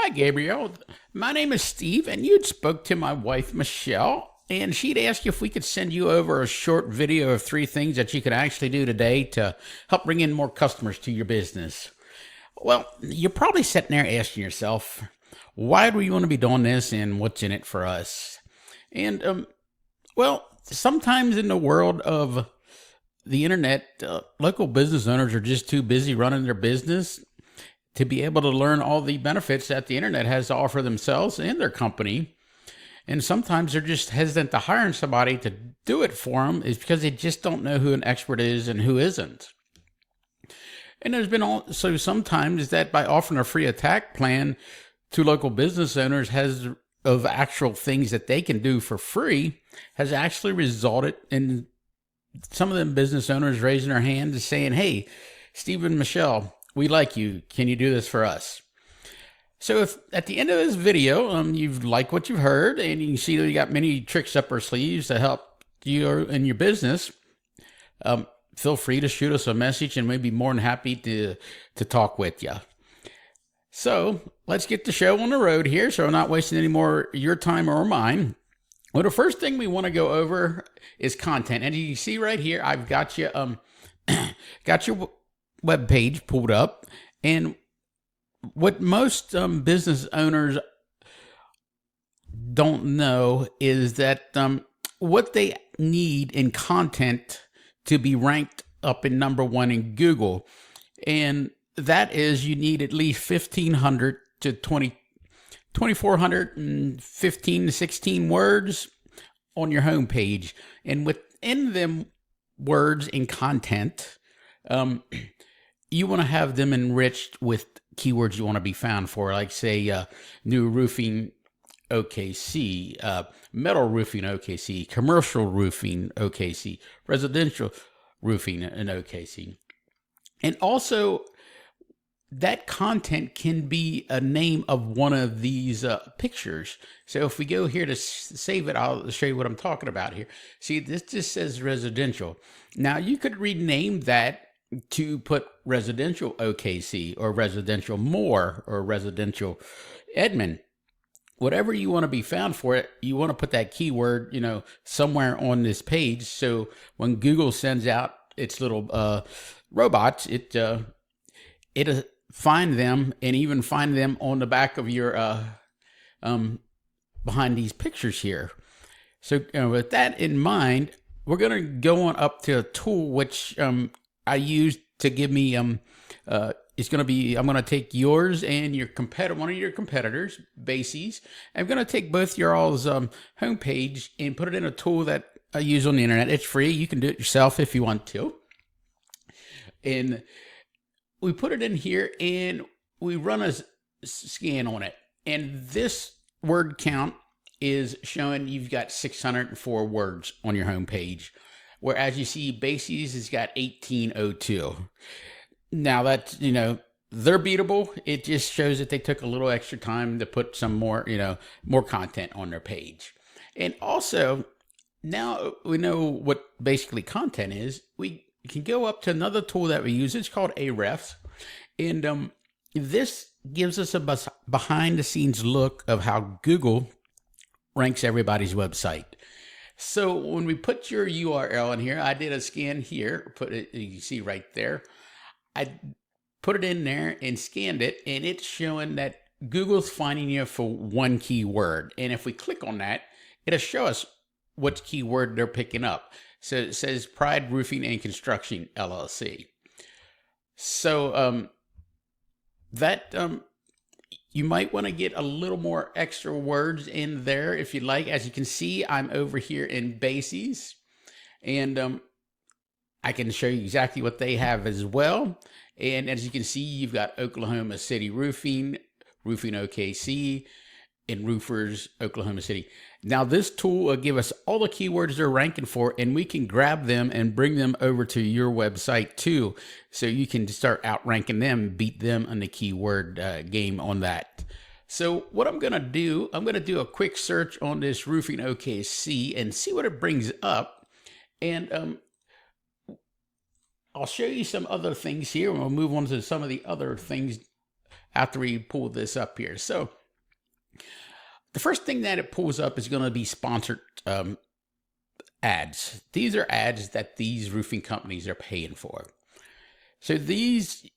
Hi, Gabriel. My name is Steve, and you'd spoke to my wife, Michelle, and she'd asked you if we could send you over a short video of 3 things that you could actually do today to help bring in more customers to your business. Well, you're probably sitting there asking yourself, why do we want to be doing this and what's in it for us? And, well, sometimes in the world of the internet, local business owners are just too busy running their business to be able to learn all the benefits that the internet has to offer themselves and their company. And sometimes they're just hesitant to hiring somebody to do it for them is because they just don't know who an expert is and who isn't. And there's been also sometimes that by offering a free attack plan to local business owners has of actual things that they can do for free has actually resulted in some of them business owners raising their hands and saying, hey, Steve and Michelle, we like you. Can you do this for us? So if at the end of this video, you've liked what you've heard and you can see that you got many tricks up our sleeves to help you in your business, feel free to shoot us a message and we'd be more than happy to talk with you. So let's get the show on the road here so we're not wasting any more your time or mine. Well, the first thing we want to go over is content. And you can see right here, I've got you, got your web page pulled up, and what most business owners don't know is that what they need in content to be ranked up in #1 in Google, and that is you need at least 1,500 to 2,415 to 16 words on your homepage, and within them words and content, you want to have them enriched with keywords you want to be found for, like say new roofing OKC, metal roofing OKC, commercial roofing OKC, residential roofing in OKC. And also that content can be a name of one of these pictures. So if we go here to save it, I'll show you what I'm talking about here. See, this just says residential. Now you could rename that to put residential OKC or residential Moore or residential Edmond. Whatever you want to be found for it, you want to put that keyword, somewhere on this page. So when Google sends out its little robots, it'll find them and even find them on the back of your behind these pictures here. So with that in mind, we're going to go on up to a tool which I use to give me it's going to be, I'm going to take yours and your one of your competitors, Bases. I'm going to take both your all's homepage and put it in a tool that I use on the internet. It's free. You can do it yourself if you want to. And we put it in here and we run a scan on it. And this word count is showing you've got 604 words on your homepage. Whereas you see Bases has got 1802. Now that's, they're beatable. It just shows that they took a little extra time to put some more, more content on their page. And also, now we know what basically content is. We can go up to another tool that we use. It's called Ahrefs. And this gives us a behind the scenes look of how Google ranks everybody's website. So when we put your URL in here, I did a scan here, put it, you can see right there. I put it in there and scanned it, and it's showing that Google's finding you for one keyword. And if we click on that, it'll show us what keyword they're picking up. So it says Pride Roofing and Construction LLC. So you might want to get a little more extra words in there if you'd like. As you can see, I'm over here in Bases, and I can show you exactly what they have as well. And as you can see, you've got Oklahoma City Roofing, Roofing OKC, and Roofers Oklahoma City. Now this tool will give us all the keywords they're ranking for, and we can grab them and bring them over to your website too, so you can start outranking them, beat them on the keyword game on that. So what I'm going to do a quick search on this Roofing OKC and see what it brings up. And I'll show you some other things here, and we'll move on to some of the other things after we pull this up here. So the first thing that it pulls up is going to be sponsored ads. These are ads that these roofing companies are paying for. So these,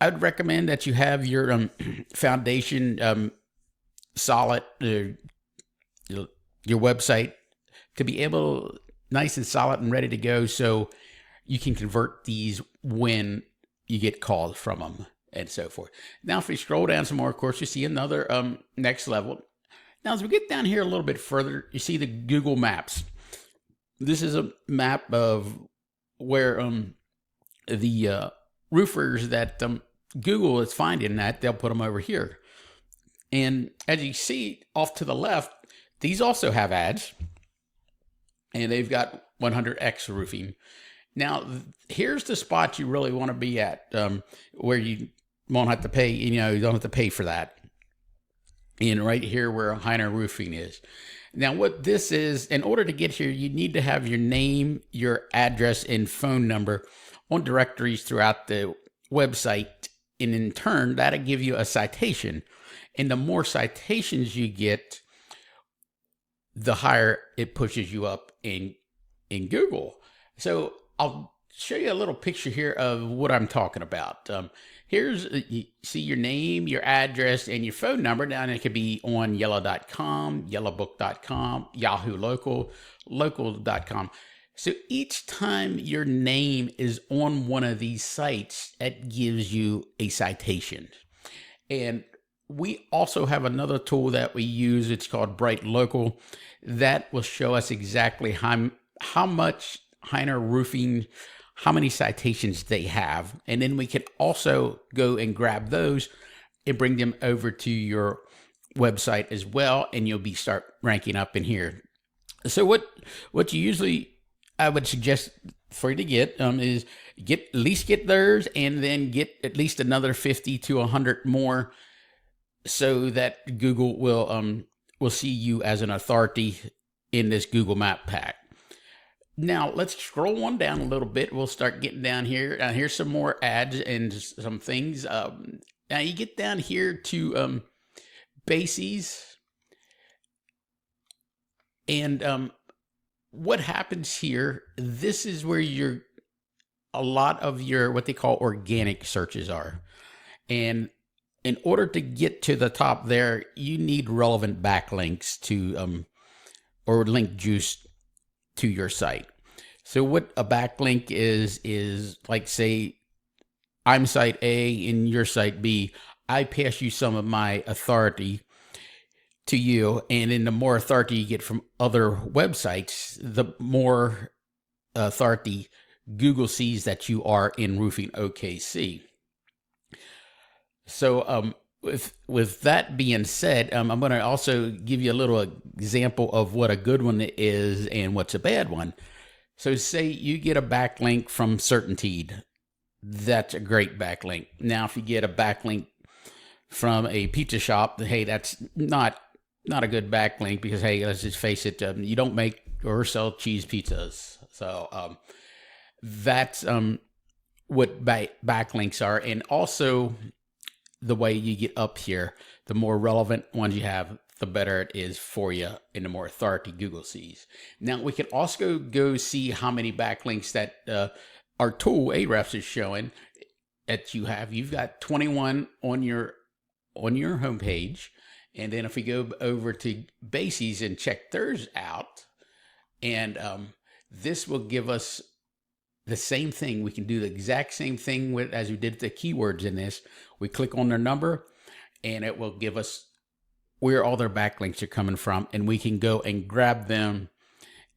I'd recommend that you have your foundation solid, your website to be able, nice and solid and ready to go, so you can convert these when you get calls from them and so forth. Now, if we scroll down some more, of course, you see another next level. Now, as we get down here a little bit further, you see the Google Maps. This is a map of where the roofers that Google is finding that they'll put them over here. And as you see off to the left, these also have ads, and they've got 100X roofing. Now, here's the spot you really want to be at, where you won't have to pay, you don't have to pay for that. And right here where Heiner Roofing is. Now, what this is, in order to get here, you need to have your name, your address, and phone number on directories throughout the website. And in turn, that'll give you a citation. And the more citations you get, the higher it pushes you up in Google. So I'll show you a little picture here of what I'm talking about. Here's, you see your name, your address, and your phone number. Now, it could be on yellow.com, yellowbook.com, Yahoo Local, local.com. So each time your name is on one of these sites, it gives you a citation. And we also have another tool that we use. It's called Bright Local. That will show us exactly how much Heiner Roofing, how many citations they have. And then we can also go and grab those and bring them over to your website as well. And you'll be start ranking up in here. So what you usually, I would suggest for you to get is at least get theirs, and then get at least another 50 to 100 more, so that Google will see you as an authority in this Google Map pack. Now, let's scroll on down a little bit. We'll start getting down here. Here's some more ads and some things. Now, you get down here to bases. And what happens here, this is where a lot of your, what they call organic searches are. And in order to get to the top there, you need relevant backlinks to, or link juice to your site. So what a backlink is like, say, I'm site A and your site B. I pass you some of my authority to you, and then the more authority you get from other websites, the more authority Google sees that you are in Roofing OKC. So with that being said, I'm going to also give you a little example of what a good one is and what's a bad one. So say you get a backlink from Certainteed. That's a great backlink. Now, if you get a backlink from a pizza shop, hey, that's not a good backlink, because, hey, let's just face it, you don't make or sell cheese pizzas. So that's what backlinks are. And also, the way you get up here, the more relevant ones you have, the better it is for you and the more authority Google sees. Now, we can also go see how many backlinks that our tool, Ahrefs, is showing that you have. You've got 21 on your homepage. And then if we go over to Bases and check theirs out, and this will give us the same thing. We can do the exact same thing as we did the keywords in this. We click on their number, and it will give us where all their backlinks are coming from, and we can go and grab them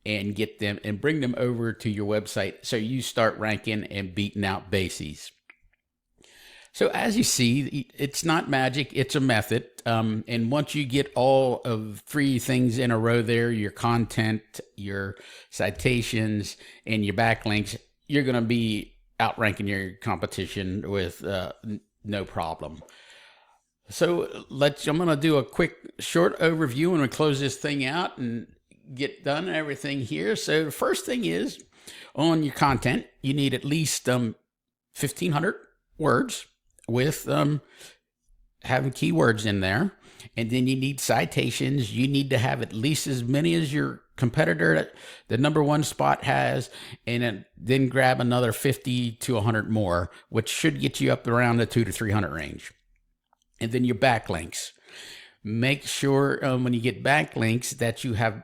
and get them and bring them over to your website, so you start ranking and beating out Bases. So as you see, it's not magic, it's a method. And once you get all of three things in a row there, your content, your citations, and your backlinks, you're going to be outranking your competition with no problem. So I'm going to do a quick short overview and we close this thing out and get done everything here. So the first thing is, on your content, you need at least 1,500 words with having keywords in there. And then you need citations. You need to have at least as many as your competitor, the number one spot, has, and then grab another 50 to 100 more, which should get you up around the 200 to 300 range. And then your backlinks. Make sure when you get backlinks that you have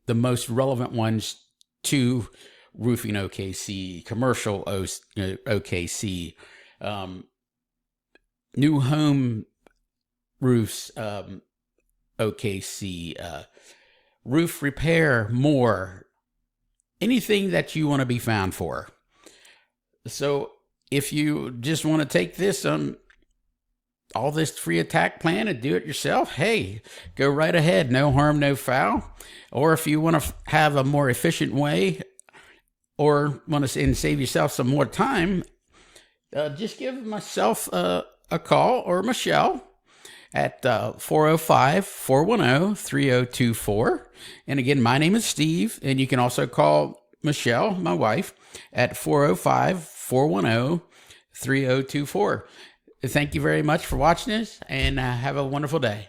the most relevant ones to Roofing OKC, Commercial OKC, New Home Roofs OKC, Roof Repair More, anything that you want to be found for. So if you just want to take this all this free attack plan and do it yourself, hey, go right ahead. No harm, no foul. Or if you want to have a more efficient way or want to save yourself some more time, just give myself a call, or Michelle, at 405-410-3024. And again, my name is Steve, and you can also call Michelle, my wife, at 405-410-3024. Thank you very much for watching this, and have a wonderful day.